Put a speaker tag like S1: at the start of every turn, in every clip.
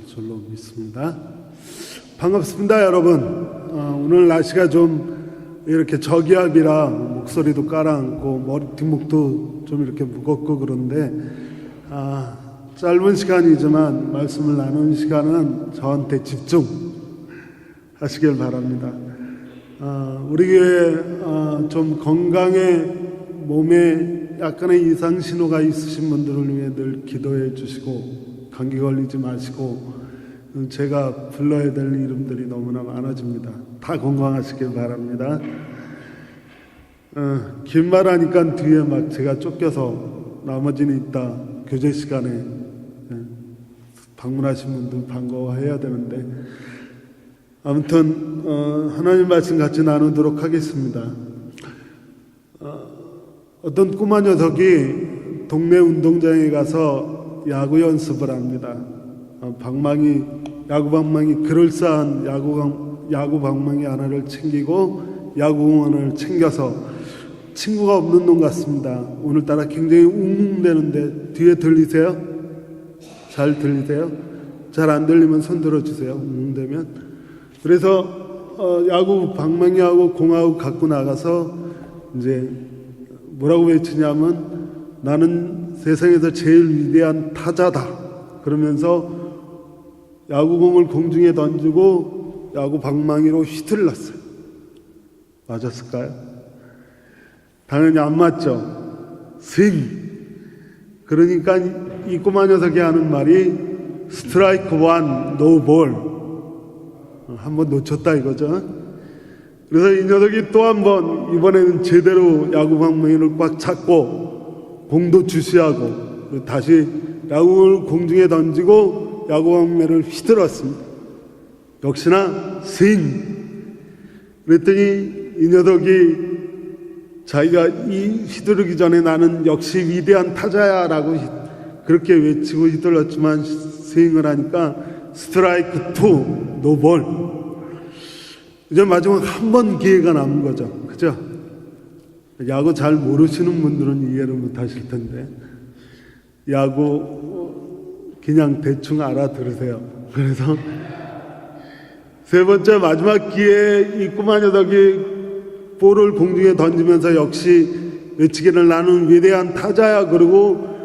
S1: 줄로 믿습니다. 반갑습니다, 여러분. 오늘 날씨가 좀 이렇게 저기압이라 목소리도 가라앉고 머리 뒷목도 좀 이렇게 무겁고 그런데 짧은 시간이지만 말씀을 나누는 시간은 저한테 집중하시길 바랍니다. 우리 교회 좀 건강에 몸에 약간의 이상 신호가 있으신 분들을 위해 늘 기도해 주시고 감기 걸리지 마시고 제가 불러야 될 이름들이 너무나 많아집니다. 다 건강하시길 바랍니다. 긴 말 하니까 뒤에 막 제가 쫓겨서 나머지는 이따 교제 시간에 방문하신 분들 반가워해야 되는데 아무튼 하나님 말씀 같이 나누도록 하겠습니다. 어떤 꼬마 녀석이 동네 운동장에 가서 야구 연습을 합니다. 야구 방망이 그럴싸한 야구 방망이 하나를 챙기고 야구공원을 챙겨서 친구가 없는 놈 같습니다. 오늘따라 굉장히 웅웅대는데 뒤에 들리세요? 잘 들리세요? 잘 안 들리면 손 들어주세요. 웅웅대면. 그래서 야구 방망이하고 공하고 갖고 나가서 이제 뭐라고 외치냐면 나는 세상에서 제일 위대한 타자다. 그러면서 야구공을 공중에 던지고 야구 방망이로 휘둘렀어요. 맞았을까요? 당연히 안 맞죠. 스윙. 그러니까 이 꼬마 녀석이 하는 말이 스트라이크 원, 노 볼. 한번 놓쳤다 이거죠. 그래서 이 녀석이 또 한 번 이번에는 제대로 야구 방망이를 꽉 잡고 공도 주시하고 다시 야구를 공중에 던지고 야구 방망이를 휘둘렀습니다. 역시나 스윙. 그랬더니 이 녀석이 자기가 이 휘두르기 전에 나는 역시 위대한 타자야 라고 그렇게 외치고 휘둘렀지만 스윙을 하니까 스트라이크 투, 노볼. 이제 마지막 한 번 기회가 남은 거죠. 그죠? 야구 잘 모르시는 분들은 이해를 못 하실 텐데 야구 그냥 대충 알아들으세요. 그래서 세 번째 마지막 기회에 이 꼬마 녀석이 볼을 공중에 던지면서 역시 외치기를 나는 위대한 타자야. 그리고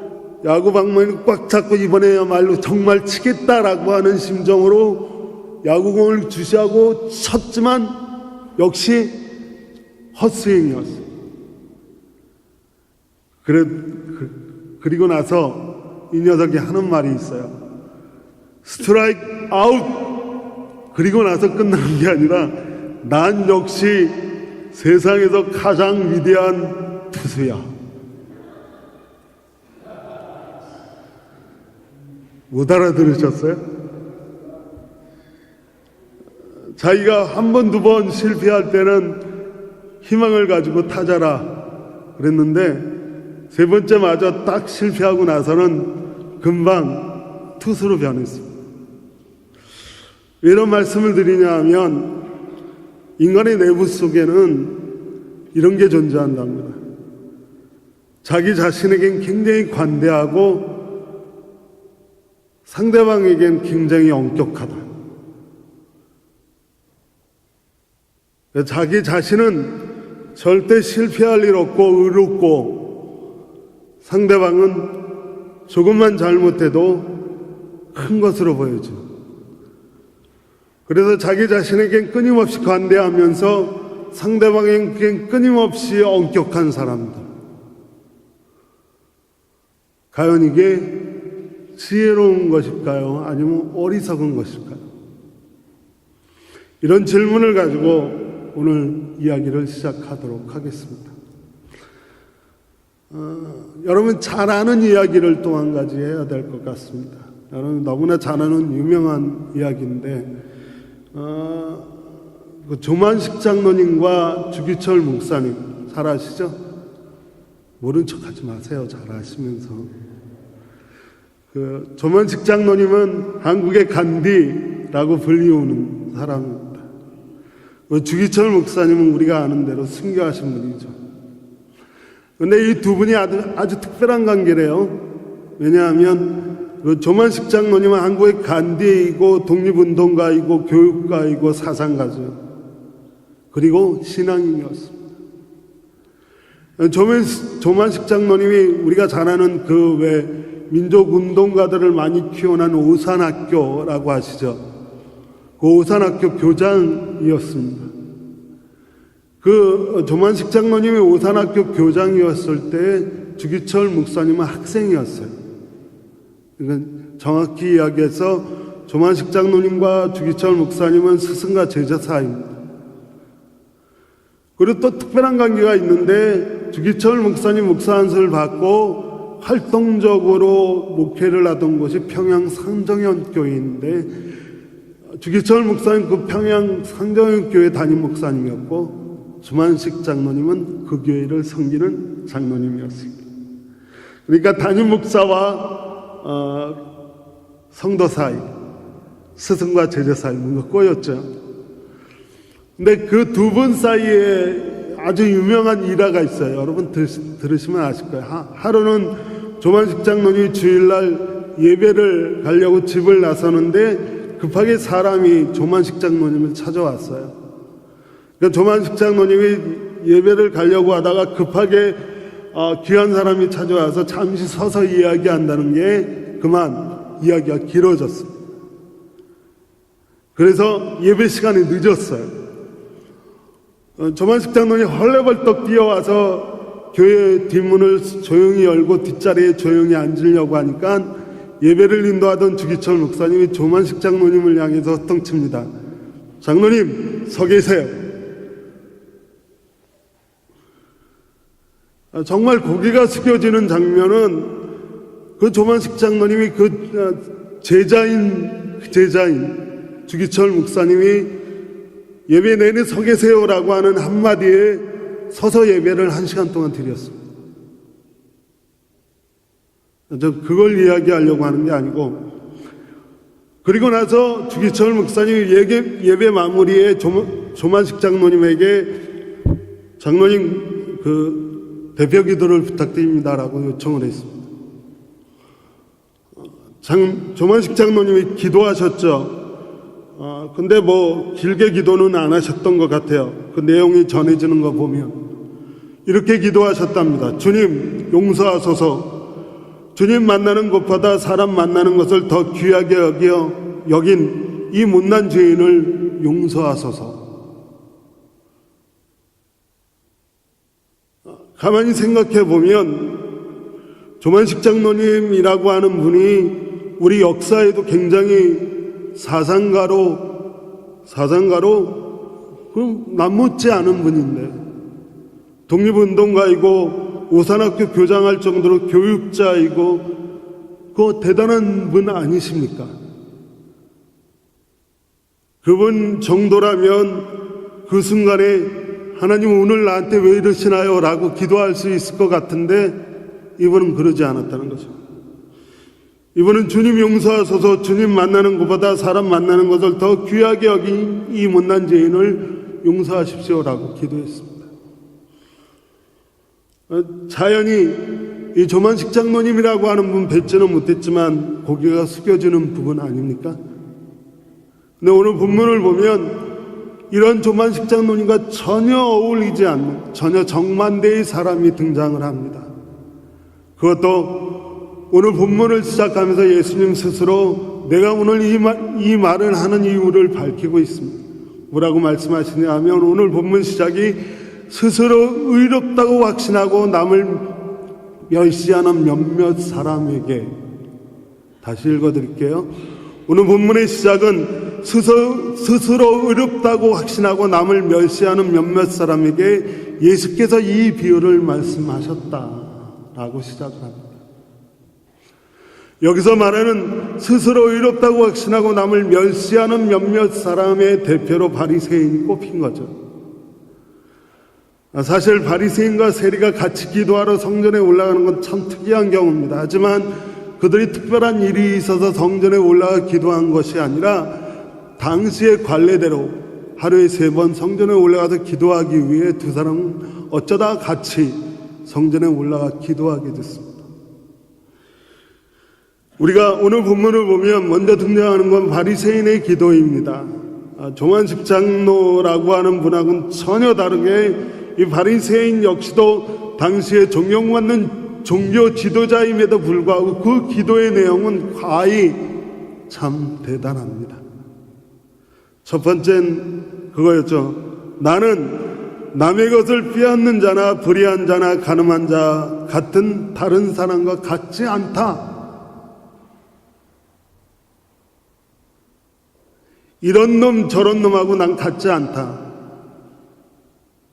S1: 야구 방망이를 꽉 잡고 이번에야말로 정말 치겠다라고 하는 심정으로 야구공을 주시하고 쳤지만 역시 헛스윙이었어요. 그리고 나서 이 녀석이 하는 말이 있어요. 스트라이크 아웃. 그리고 나서 끝나는 게 아니라 난 역시 세상에서 가장 위대한 투수야. 못 알아들으셨어요? 자기가 한 번, 두 번 실패할 때는 희망을 가지고 타자라 그랬는데 세 번째 마저 딱 실패하고 나서는 금방 투수로 변했습니다. 왜 이런 말씀을 드리냐 하면 인간의 내부 속에는 이런 게 존재한답니다. 자기 자신에겐 굉장히 관대하고 상대방에겐 굉장히 엄격하다. 자기 자신은 절대 실패할 일 없고 의롭고 상대방은 조금만 잘못해도 큰 것으로 보여져요. 그래서 자기 자신에겐 끊임없이 관대하면서 상대방에겐 끊임없이 엄격한 사람들. 과연 이게 지혜로운 것일까요? 아니면 어리석은 것일까요? 이런 질문을 가지고 오늘 이야기를 시작하도록 하겠습니다. 여러분 잘 아는 이야기를 또 한 가지 해야 될 것 같습니다. 여러분 너무나 잘 아는 유명한 이야기인데 조만식 장로님과 주기철 목사님 잘 아시죠? 모른 척하지 마세요. 잘 아시면서. 조만식 장로님은 한국의 간디라고 불리우는 사람입니다. 주기철 목사님은 우리가 아는 대로 순교하신 분이죠. 그런데 이 두 분이 아주 특별한 관계래요. 왜냐하면 그 조만식 장로님은 한국의 간디이고 독립운동가이고 교육가이고 사상가죠. 그리고 신앙인이었습니다. 조만식 장로님이 우리가 잘 아는 그 외 민족운동가들을 많이 키워낸 오산학교라고 하시죠. 그 오산학교 교장이었습니다. 그 조만식 장로님이 오산학교 교장이었을 때 주기철 목사님은 학생이었어요. 그러니까 정확히 이야기해서 조만식 장로님과 주기철 목사님은 스승과 제자 사이입니다. 그리고 또 특별한 관계가 있는데 주기철 목사님 목사 안수를 받고 활동적으로 목회를 하던 곳이 평양 상정현 교회인데 주기철 목사님 그 평양 상정현 교회 담임 목사님이었고 조만식 장로님은 그 교회를 섬기는 장로님이었습니다. 그러니까 담임 목사와 성도 사이, 스승과 제자 사이 뭔가 꼬였죠. 근데 그 두 분 사이에 아주 유명한 일화가 있어요. 여러분 들으시면 아실 거예요. 하루는 조만식 장로님이 주일날 예배를 가려고 집을 나서는데 급하게 사람이 조만식 장로님을 찾아왔어요. 그러니까 조만식 장로님이 예배를 가려고 하다가 급하게 귀한 사람이 찾아와서 잠시 서서 이야기한다는 게 그만 이야기가 길어졌습니다. 그래서 예배 시간이 늦었어요. 조만식 장로님이 헐레벌떡 뛰어와서 교회 뒷문을 조용히 열고 뒷자리에 조용히 앉으려고 하니까 예배를 인도하던 주기철 목사님이 조만식 장로님을 향해서 헛덩칩니다. 장로님 서 계세요. 정말 고개가 숙여지는 장면은 그 조만식 장로님이 그 제자인 주기철 목사님이 예배 내내 서 계세요라고 하는 한마디에 서서 예배를 1시간 동안 드렸습니다. 저 그걸 이야기하려고 하는 게 아니고, 그리고 나서 주기철 목사님이 예배 마무리에 조만식 장로님에게 장로님 그 대표 기도를 부탁드립니다라고 요청을 했습니다. 조만식 장로님이 기도하셨죠. 근데 뭐 길게 기도는 안 하셨던 것 같아요. 그 내용이 전해지는 거 보면 이렇게 기도하셨답니다. 주님 용서하소서. 주님 만나는 것보다 사람 만나는 것을 더 귀하게 여긴 이 못난 죄인을 용서하소서. 가만히 생각해 보면 조만식 장로님이라고 하는 분이 우리 역사에도 굉장히 사상가로 그 남못지 않은 분인데 독립운동가이고 오산학교 교장할 정도로 교육자이고 그 대단한 분 아니십니까? 그분 정도라면 그 순간에 하나님 오늘 나한테 왜 이러시나요? 라고 기도할 수 있을 것 같은데 이분은 그러지 않았다는 거죠. 이분은 주님 용서하소서. 주님 만나는 것보다 사람 만나는 것을 더 귀하게 여긴 이 못난 죄인을 용서하십시오라고 기도했습니다. 자연히 이 조만식 장로님이라고 하는 분 뵙지는 못했지만 고개가 숙여지는 부분 아닙니까? 근데 오늘 본문을 보면 이런 조만식 장로님과 전혀 어울리지 않는 전혀 정반대의 사람이 등장을 합니다. 그것도 오늘 본문을 시작하면서 예수님 스스로 내가 오늘 이 말을 하는 이유를 밝히고 있습니다. 뭐라고 말씀하시냐 하면 오늘 본문 시작이 스스로 의롭다고 확신하고 남을 멸시하는 몇몇 사람에게, 다시 읽어드릴게요. 오늘 본문의 시작은 스스로 의롭다고 확신하고 남을 멸시하는 몇몇 사람에게 예수께서 이 비유를 말씀하셨다라고 시작을 합니다. 여기서 말하는 스스로 의롭다고 확신하고 남을 멸시하는 몇몇 사람의 대표로 바리새인이 꼽힌 거죠. 사실 바리새인과 세리가 같이 기도하러 성전에 올라가는 건 참 특이한 경우입니다. 하지만 그들이 특별한 일이 있어서 성전에 올라가 기도한 것이 아니라 당시의 관례대로 하루에 3번 성전에 올라가서 기도하기 위해 두 사람은 어쩌다 같이 성전에 올라가 기도하게 됐습니다. 우리가 오늘 본문을 보면 먼저 등장하는 건 바리새인의 기도입니다. 조만식 장로라고 하는 분하고는 전혀 다르게 이 바리새인 역시도 당시에 존경받는 종교 지도자임에도 불구하고 그 기도의 내용은 과히 참 대단합니다. 첫 번째는 그거였죠. 나는 남의 것을 빼앗는 자나 불의한 자나 간음한 자 같은 다른 사람과 같지 않다. 이런 놈 저런 놈하고 난 같지 않다.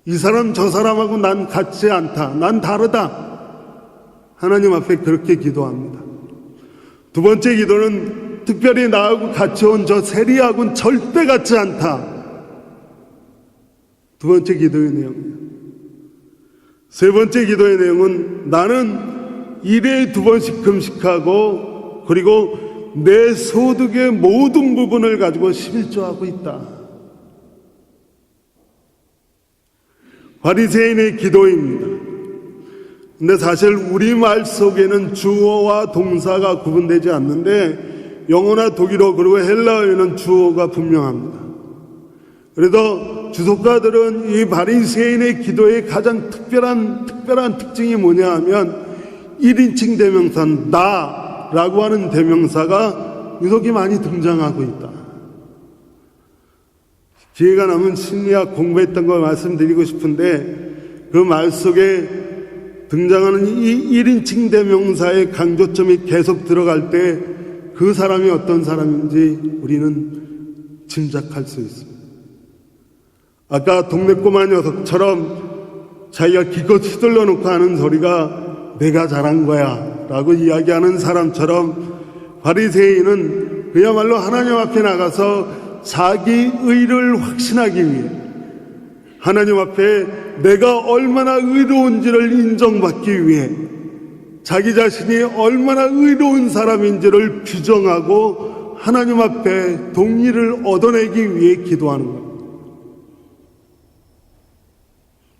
S1: 이 사람 저 사람하고 난 같지 않다. 난 다르다. 하나님 앞에 그렇게 기도합니다. 두 번째 기도는 특별히 나하고 같이 온 저 세리하고는 절대 같지 않다. 두 번째 기도의 내용이에요. 세 번째 기도의 내용은 나는 일에 2번씩 금식하고 그리고 내 소득의 모든 부분을 가지고 11조하고 있다. 바리새인의 기도입니다. 근데 사실 우리말 속에는 주어와 동사가 구분되지 않는데 영어나 독일어 그리고 헬라어에는 주어가 분명합니다. 그래서 주석가들은 이 바리새인의 기도의 가장 특별한 특징이 뭐냐 하면 1인칭 대명사 나라고 하는 대명사가 유독이 많이 등장하고 있다. 기회가 남은 심리학 공부했던 걸 말씀드리고 싶은데 그 말 속에 등장하는 이 1인칭 대명사의 강조점이 계속 들어갈 때 그 사람이 어떤 사람인지 우리는 짐작할 수 있습니다. 아까 동네 꼬마 녀석처럼 자기가 기껏 휘둘러 놓고 하는 소리가 내가 잘한 거야 라고 이야기하는 사람처럼 바리새인은 그야말로 하나님 앞에 나가서 자기 의를 확신하기 위해 하나님 앞에 내가 얼마나 의로운지를 인정받기 위해 자기 자신이 얼마나 의로운 사람인지를 규정하고 하나님 앞에 동의를 얻어내기 위해 기도하는 겁니다.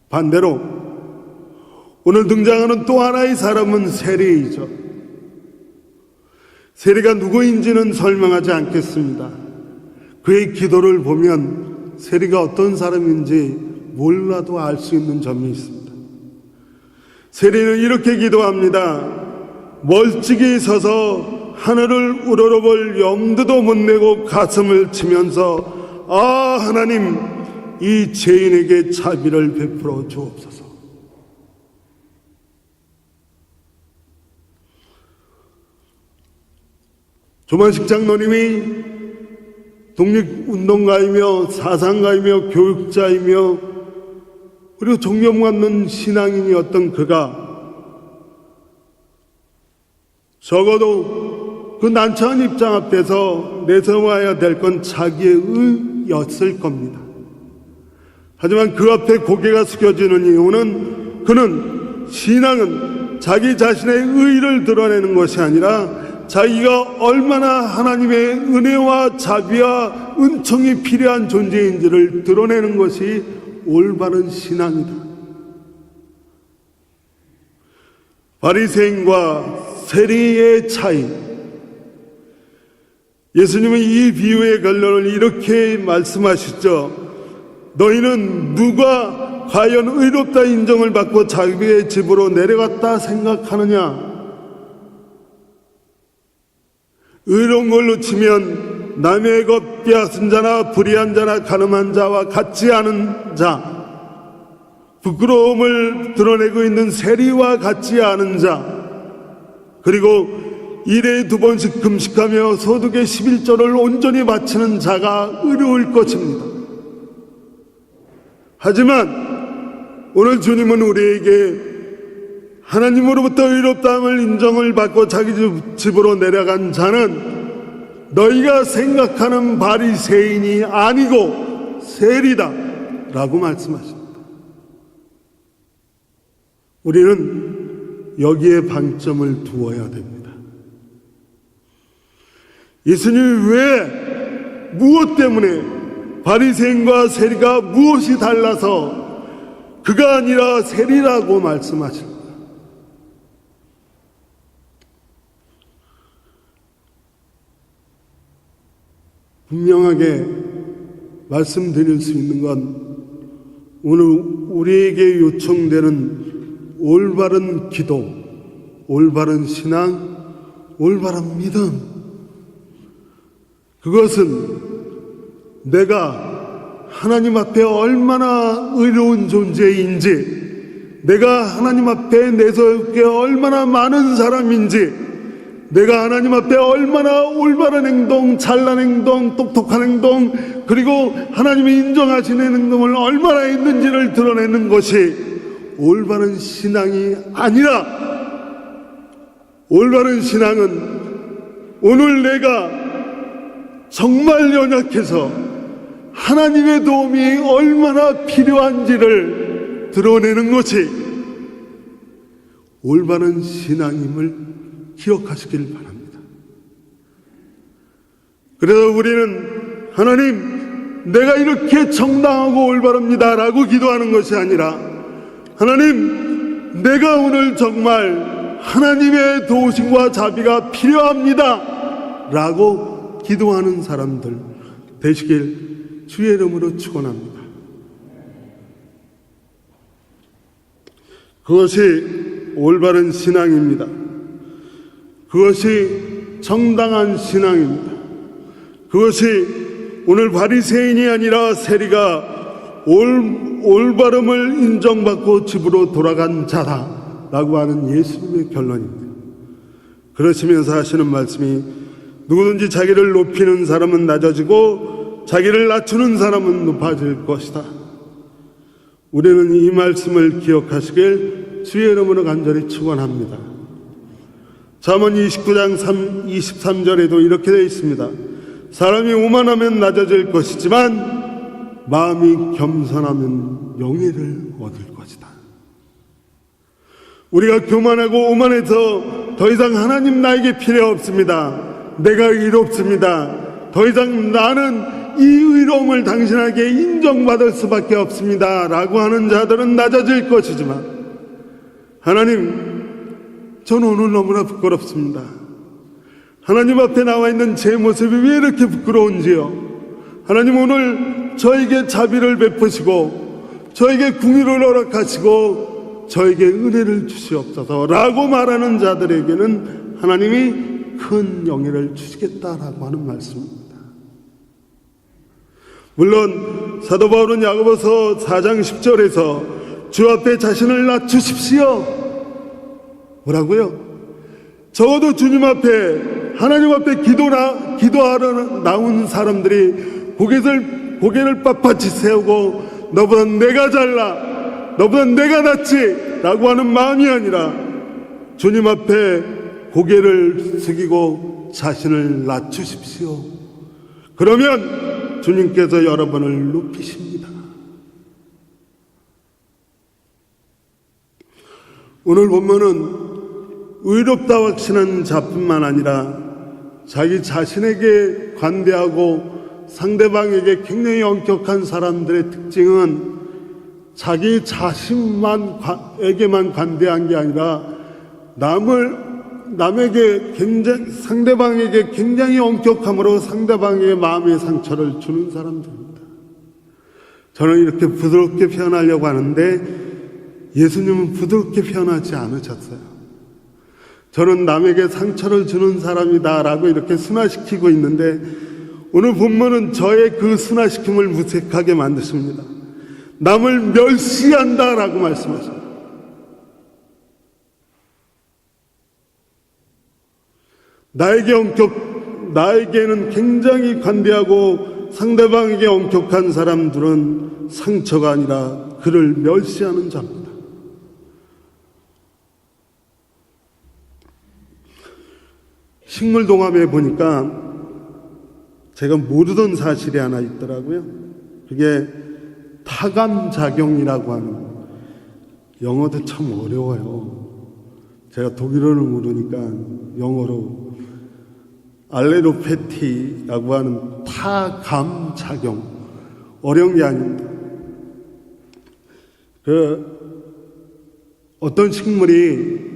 S1: 반대로 오늘 등장하는 또 하나의 사람은 세리이죠. 세리가 누구인지는 설명하지 않겠습니다. 그의 기도를 보면 세리가 어떤 사람인지 몰라도 알 수 있는 점이 있습니다. 세리는 이렇게 기도합니다. 멀찍이 서서 하늘을 우러러볼 염두도 못 내고 가슴을 치면서 아 하나님 이 죄인에게 자비를 베풀어 주옵소서. 조만식 장로님이 독립운동가이며 사상가이며 교육자이며 그리고 존경받는 신앙인이었던 그가 적어도 그 난처한 입장 앞에서 내세워야 될 건 자기의 의였을 겁니다. 하지만 그 앞에 고개가 숙여지는 이유는 그는 신앙은 자기 자신의 의를 드러내는 것이 아니라 자기가 얼마나 하나님의 은혜와 자비와 은총이 필요한 존재인지를 드러내는 것이 올바른 신앙이다. 바리새인과 세리의 차이. 예수님은 이 비유의 결론을 이렇게 말씀하시죠. 너희는 누가 과연 의롭다 인정을 받고 자기의 집으로 내려갔다 생각하느냐? 의로운 걸로 치면 남의 것 빼앗은 자나 불의한 자나 간음한 자와 같지 않은 자, 부끄러움을 드러내고 있는 세리와 같지 않은 자, 그리고 일에 2번씩 금식하며 소득의 11조를 온전히 바치는 자가 의로울 것입니다. 하지만 오늘 주님은 우리에게 하나님으로부터 의롭다함을 인정을 받고 자기 집으로 내려간 자는 너희가 생각하는 바리새인이 아니고 세리다 라고 말씀하십니다. 우리는 여기에 방점을 두어야 됩니다. 예수님이 왜 무엇 때문에 바리새인과 세리가 무엇이 달라서 그가 아니라 세리라고 말씀하십니다. 분명하게 말씀드릴 수 있는 건 오늘 우리에게 요청되는 올바른 기도, 올바른 신앙, 올바른 믿음, 그것은 내가 하나님 앞에 얼마나 의로운 존재인지, 내가 하나님 앞에 내세울게 얼마나 많은 사람인지, 내가 하나님 앞에 얼마나 올바른 행동, 잘난 행동, 똑똑한 행동, 그리고 하나님이 인정하시는 행동을 얼마나 했는지를 드러내는 것이 올바른 신앙이 아니라, 올바른 신앙은 오늘 내가 정말 연약해서 하나님의 도움이 얼마나 필요한지를 드러내는 것이 올바른 신앙임을 기억하시길 바랍니다. 그래서 우리는 하나님, 내가 이렇게 정당하고 올바릅니다 라고 기도하는 것이 아니라, 하나님, 내가 오늘 정말 하나님의 도우심과 자비가 필요합니다 라고 기도하는 사람들 되시길 주의 이름으로 축원합니다. 그것이 올바른 신앙입니다. 그것이 정당한 신앙입니다. 그것이 오늘 바리새인이 아니라 세리가 올바름을 인정받고 집으로 돌아간 자다라고 하는 예수님의 결론입니다. 그러시면서 하시는 말씀이, 누구든지 자기를 높이는 사람은 낮아지고 자기를 낮추는 사람은 높아질 것이다. 우리는 이 말씀을 기억하시길 주의 이름으로 간절히 축원합니다. 잠언 29장 23절에도 이렇게 되어 있습니다. 사람이 오만하면 낮아질 것이지만 마음이 겸손하면 영예를 얻을 것이다. 우리가 교만하고 오만해서 더 이상 하나님 나에게 필요 없습니다, 내가 의롭습니다, 더 이상 나는 이 의로움을 당신에게 인정받을 수밖에 없습니다 라고 하는 자들은 낮아질 것이지만, 하나님, 저는 오늘 너무나 부끄럽습니다. 하나님 앞에 나와 있는 제 모습이 왜 이렇게 부끄러운지요. 하나님, 오늘 저에게 자비를 베푸시고 저에게 궁의를 허락하시고 저에게 은혜를 주시옵소서 라고 말하는 자들에게는 하나님이 큰 영예를 주시겠다라고 하는 말씀입니다. 물론 사도 바울은 야고보서 4장 10절에서 주 앞에 자신을 낮추십시오, 뭐라고요? 적어도 주님 앞에, 하나님 앞에 기도하러 나온 사람들이 고개를 빳빳이 세우고 너보다 내가 잘나, 너보다 내가 낫지 라고 하는 마음이 아니라 주님 앞에 고개를 숙이고 자신을 낮추십시오. 그러면 주님께서 여러분을 높이십니다. 오늘 본문은 의롭다 확신한 자뿐만 아니라 자기 자신에게 관대하고 상대방에게 굉장히 엄격한 사람들의 특징은 자기 자신에게만 관대한 게 아니라 상대방에게 굉장히 엄격함으로 상대방에게 마음의 상처를 주는 사람들입니다. 저는 이렇게 부드럽게 표현하려고 하는데 예수님은 부드럽게 표현하지 않으셨어요. 저는 남에게 상처를 주는 사람이다 라고 이렇게 순화시키고 있는데, 오늘 본문은 저의 그 순화시킴을 무색하게 만드십니다. 남을 멸시한다 라고 말씀하십니다. 나에게는 굉장히 관대하고 상대방에게 엄격한 사람들은 상처가 아니라 그를 멸시하는 자입니다. 식물동합에 보니까 제가 모르던 사실이 하나 있더라고요. 그게 타감작용이라고 하는, 영어도 참 어려워요. 제가 독일어를 모르니까 영어로 알레로페티라고 하는 타감작용, 어려운 게 아닙니다. 어떤 식물이,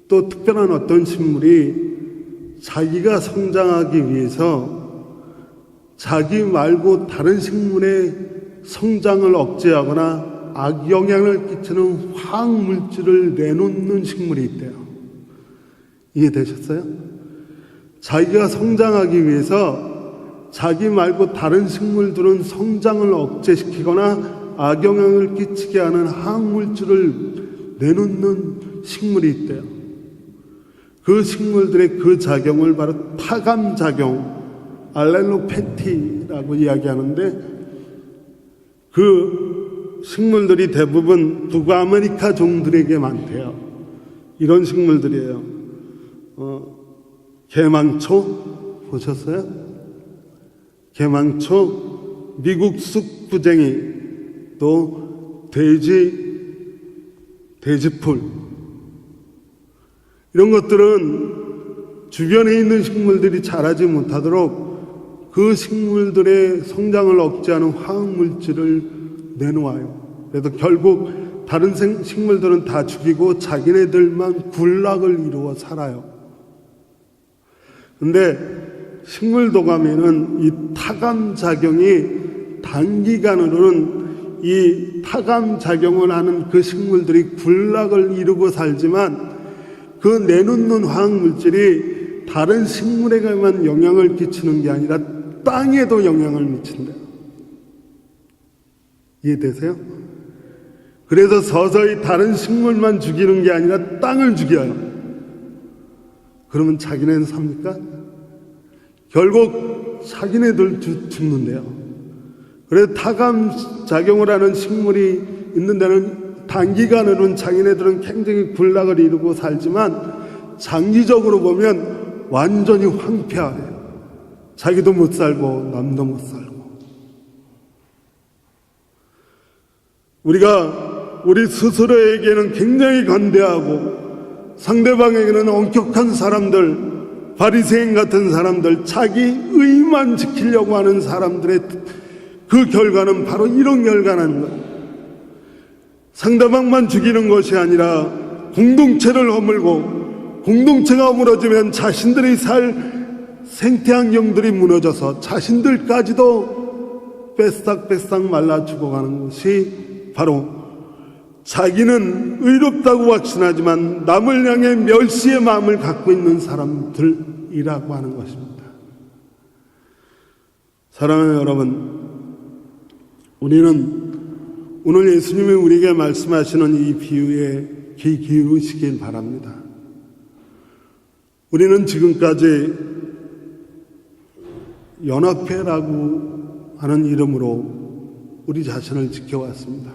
S1: 또 특별한 어떤 식물이 자기가 성장하기 위해서 자기 말고 다른 식물의 성장을 억제하거나 악영향을 끼치는 화학물질을 내놓는 식물이 있대요. 이해되셨어요? 자기가 성장하기 위해서 자기 말고 다른 식물들은 성장을 억제시키거나 악영향을 끼치게 하는 화학물질을 내놓는 식물이 있대요. 그 식물들의 그 작용을 바로 타감작용, 알렐로페티라고 이야기하는데, 그 식물들이 대부분 북아메리카 종들에게 많대요. 이런 식물들이에요. 개망초 보셨어요? 개망초, 미국 쑥부쟁이, 또 돼지풀, 이런 것들은 주변에 있는 식물들이 자라지 못하도록 그 식물들의 성장을 억제하는 화학물질을 내놓아요. 그래서 결국 다른 식물들은 다 죽이고 자기네들만 군락을 이루어 살아요. 근데 식물도감에는 이 타감작용이 단기간으로는 이 타감작용을 하는 그 식물들이 군락을 이루고 살지만, 그 내놓는 화학물질이 다른 식물에게만 영향을 끼치는 게 아니라 땅에도 영향을 미친대요. 이해되세요? 그래서 서서히 다른 식물만 죽이는 게 아니라 땅을 죽여요. 그러면 자기네는 삽니까? 결국 자기네들 죽는데요. 그래서 타감작용을 하는 식물이 있는 데는 단기간으로는 자기네들은 굉장히 군락을 이루고 살지만 장기적으로 보면 완전히 황폐해요. 자기도 못 살고 남도 못 살고. 우리가 우리 스스로에게는 굉장히 관대하고 상대방에게는 엄격한 사람들, 바리새인 같은 사람들, 자기 의만 지키려고 하는 사람들의 그 결과는 바로 이런 결과라는 거예요. 상대방만 죽이는 것이 아니라 공동체를 허물고, 공동체가 허물어지면 자신들이 살 생태환경들이 무너져서 자신들까지도 뺏싹 말라 죽어가는 것이 바로 자기는 의롭다고 확신하지만 남을 향해 멸시의 마음을 갖고 있는 사람들이라고 하는 것입니다. 사랑하는 여러분, 우리는 오늘 예수님이 우리에게 말씀하시는 이 비유에 귀 기울이시길 바랍니다. 우리는 지금까지 연합회라고 하는 이름으로 우리 자신을 지켜왔습니다.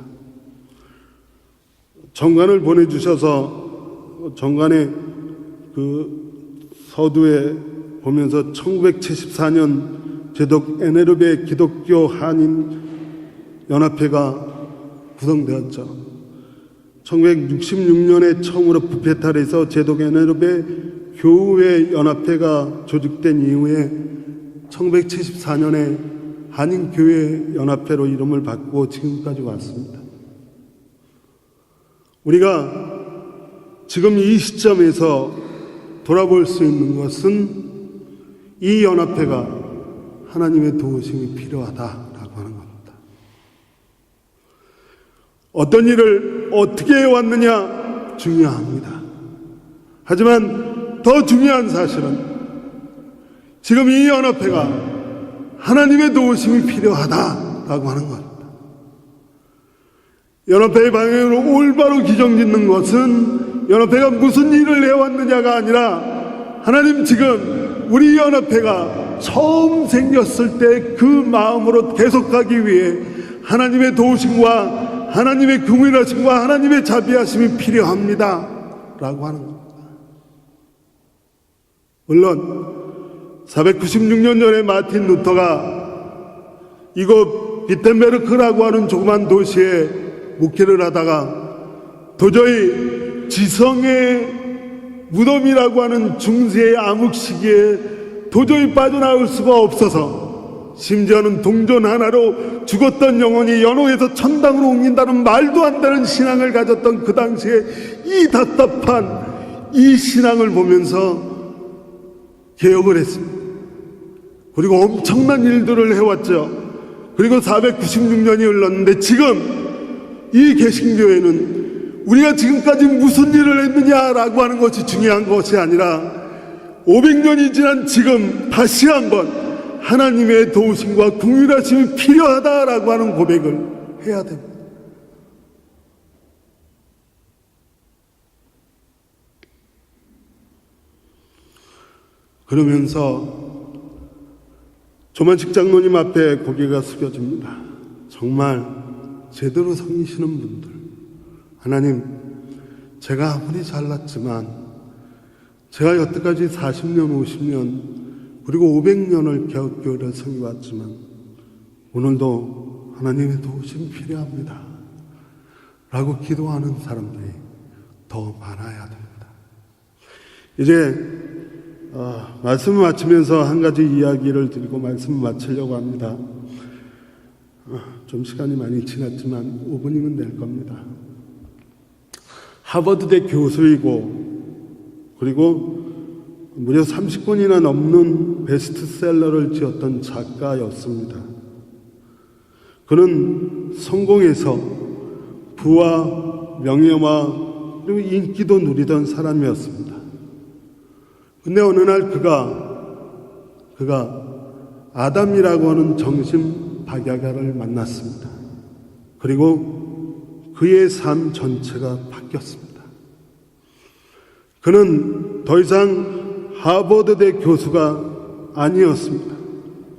S1: 정관을 보내주셔서 정관의 그 서두에 보면서 1974년 제독 에네르베 기독교 한인 연합회가 구성되었죠. 1966년에 처음으로 부페탈에서 제독 에네르베 교회 연합회가 조직된 이후에 1974년에 한인교회 연합회로 이름을 바꾸고 지금까지 왔습니다. 우리가 지금 이 시점에서 돌아볼 수 있는 것은 이 연합회가 하나님의 도우심이 필요하다라고 하는 겁니다. 어떤 일을 어떻게 해왔느냐 중요합니다. 하지만 더 중요한 사실은 지금 이 연합회가 하나님의 도우심이 필요하다라고 하는 겁니다. 연합회의 방향으로 올바로 규정짓는 것은 연합회가 무슨 일을 해왔느냐가 아니라 하나님 지금 우리 연합회가 처음 생겼을 때 그 마음으로 계속하기 위해 하나님의 도우심과 하나님의 긍휼하심과 하나님의 자비하심이 필요합니다 라고 하는 겁니다. 물론 496년 전에 마틴 루터가 이곳 비텐베르크라고 하는 조그만 도시에 목회를 하다가 도저히 지성의 무덤이라고 하는 중세의 암흑 시기에 도저히 빠져나올 수가 없어서 심지어는 동전 하나로 죽었던 영혼이 연옥에서 천당으로 옮긴다는 말도 안 되는 신앙을 가졌던 그 당시에 이 답답한 이 신앙을 보면서 개혁을 했습니다. 그리고 엄청난 일들을 해왔죠. 그리고 496년이 흘렀는데 지금 이 개신교회는 우리가 지금까지 무슨 일을 했느냐라고 하는 것이 중요한 것이 아니라 500년이 지난 지금 다시 한번 하나님의 도우심과 긍휼하심이 필요하다라고 하는 고백을 해야 됩니다. 그러면서 조만식 장로님 앞에 고개가 숙여집니다. 정말 제대로 섬기시는 분들, 하나님, 제가 아무리 잘났지만 제가 여태까지 40년, 50년 그리고 500년을 개혁교회를 섬겨왔지만 오늘도 하나님의 도우심 필요합니다 라고 기도하는 사람들이 더 많아야 됩니다. 이제 말씀을 마치면서 한 가지 이야기를 드리고 말씀을 마치려고 합니다. 좀 시간이 많이 지났지만 5분이면 될 겁니다. 하버드대 교수이고 그리고 무려 30권이나 넘는 베스트셀러를 지었던 작가였습니다. 그는 성공해서 부와 명예와 그리고 인기도 누리던 사람이었습니다. 근데 어느 날 그가 아담이라고 하는 정신박약아를 만났습니다. 그리고 그의 삶 전체가 바뀌었습니다. 그는 더 이상 하버드대 교수가 아니었습니다.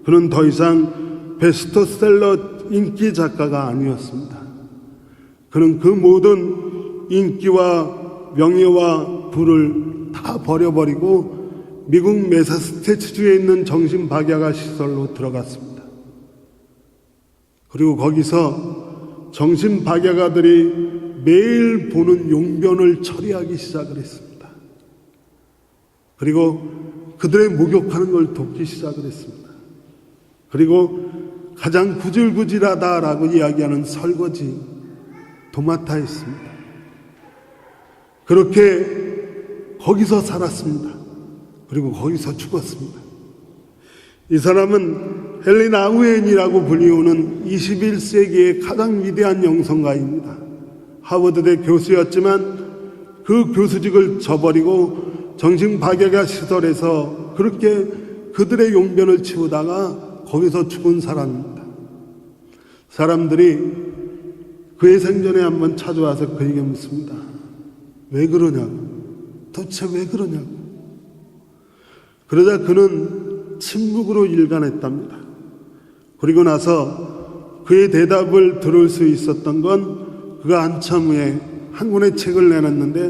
S1: 그는 더 이상 베스트셀러 인기 작가가 아니었습니다. 그는 그 모든 인기와 명예와 부를 다 버려버리고 미국 매사추세츠주에 있는 정신박약아 시설로 들어갔습니다. 그리고 거기서 정신박약아들이 매일 보는 용변을 처리하기 시작을 했습니다. 그리고 그들의 목욕하는 걸 돕기 시작을 했습니다. 그리고 가장 구질구질하다라고 이야기하는 설거지 도맡아 했습니다. 그렇게 거기서 살았습니다. 그리고 거기서 죽었습니다. 이 사람은 헨리 나우엔이라고 불리우는 21세기의 가장 위대한 영성가입니다. 하버드대 교수였지만 그 교수직을 저버리고 정신박약아 시설에서 그렇게 그들의 용변을 치우다가 거기서 죽은 사람입니다. 사람들이 그의 생전에 한번 찾아와서 그에게 묻습니다. 왜 그러냐고. 도대체 왜 그러냐고. 그러자 그는 침묵으로 일관했답니다. 그리고 나서 그의 대답을 들을 수 있었던 건 그가 한참 후에 한 권의 책을 내놨는데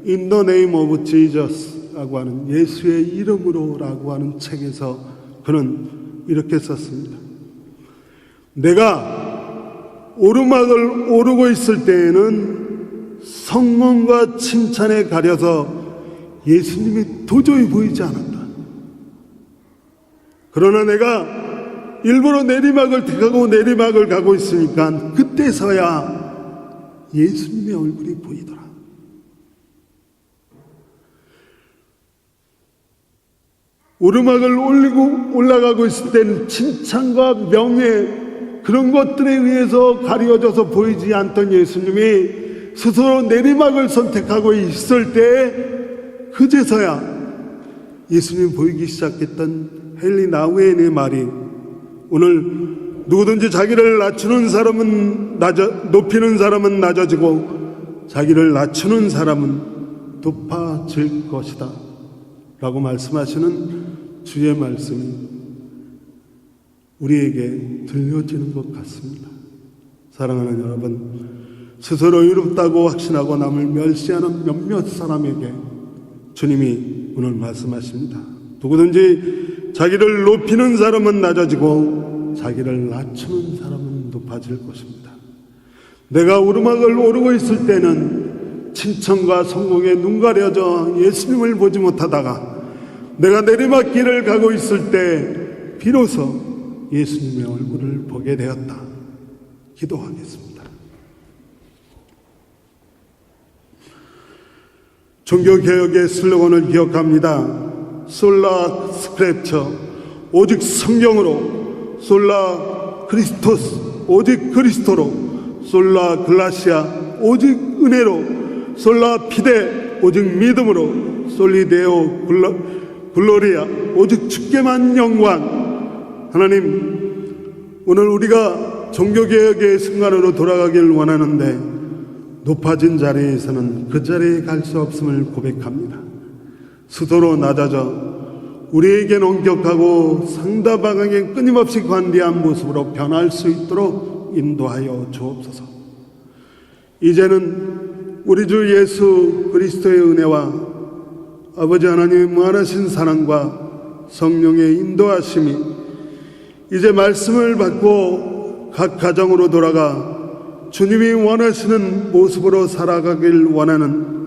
S1: In the name of Jesus 라고 하는 예수의 이름으로 라고 하는 책에서 그는 이렇게 썼습니다. 내가 오르막을 오르고 있을 때에는 성공과 칭찬에 가려서 예수님이 도저히 보이지 않았다. 그러나 내가 일부러 내리막을 택하고 내리막을 가고 있으니까 그때서야 예수님의 얼굴이 보이더라. 오르막을 올라가고 있을 때는 칭찬과 명예 그런 것들에 의해서 가려져서 보이지 않던 예수님이 스스로 내리막을 선택하고 있을 때 그제서야 예수님이 보이기 시작했던 헨리 나우엔의 말이 오늘 누구든지 자기를 낮추는 사람은 높이는 사람은 낮아지고 자기를 낮추는 사람은 높아질 것이다 라고 말씀하시는 주의 말씀이 우리에게 들려지는 것 같습니다. 사랑하는 여러분, 스스로 의롭다고 확신하고 남을 멸시하는 몇몇 사람에게 주님이 오늘 말씀하십니다. 누구든지 자기를 높이는 사람은 낮아지고 자기를 낮추는 사람은 높아질 것입니다. 내가 오르막을 오르고 있을 때는 칭찬과 성공에 눈 가려져 예수님을 보지 못하다가 내가 내리막길을 가고 있을 때 비로소 예수님의 얼굴을 보게 되었다. 기도하겠습니다. 종교개혁의 슬로건을 기억합니다. 솔라 스크랩처 오직 성령으로, 솔라 크리스토스, 오직 그리스도로, 솔라 글라시아, 오직 은혜로, 솔라 피데, 오직 믿음으로, 솔리데오 글로리아, 오직 주께만 영광. 하나님, 오늘 우리가 종교개혁의 순간으로 돌아가길 원하는데 높아진 자리에서는 그 자리에 갈 수 없음을 고백합니다. 스스로 낮아져 우리에겐 엄격하고 상대방에게 끊임없이 관대한 모습으로 변할 수 있도록 인도하여 주옵소서. 이제는 우리 주 예수 그리스도의 은혜와 아버지 하나님의 무한하신 사랑과 성령의 인도하심이 이제 말씀을 받고 각 가정으로 돌아가 주님이 원하시는 모습으로 살아가길 원하는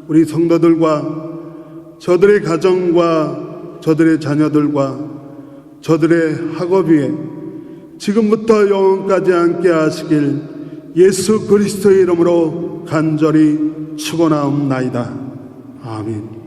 S1: 우리 성도들과 저들의 가정과 저들의 자녀들과 저들의 학업 위에 지금부터 영원까지 함께 하시길 예수 그리스도의 이름으로 간절히 축원하옵나이다. 아멘.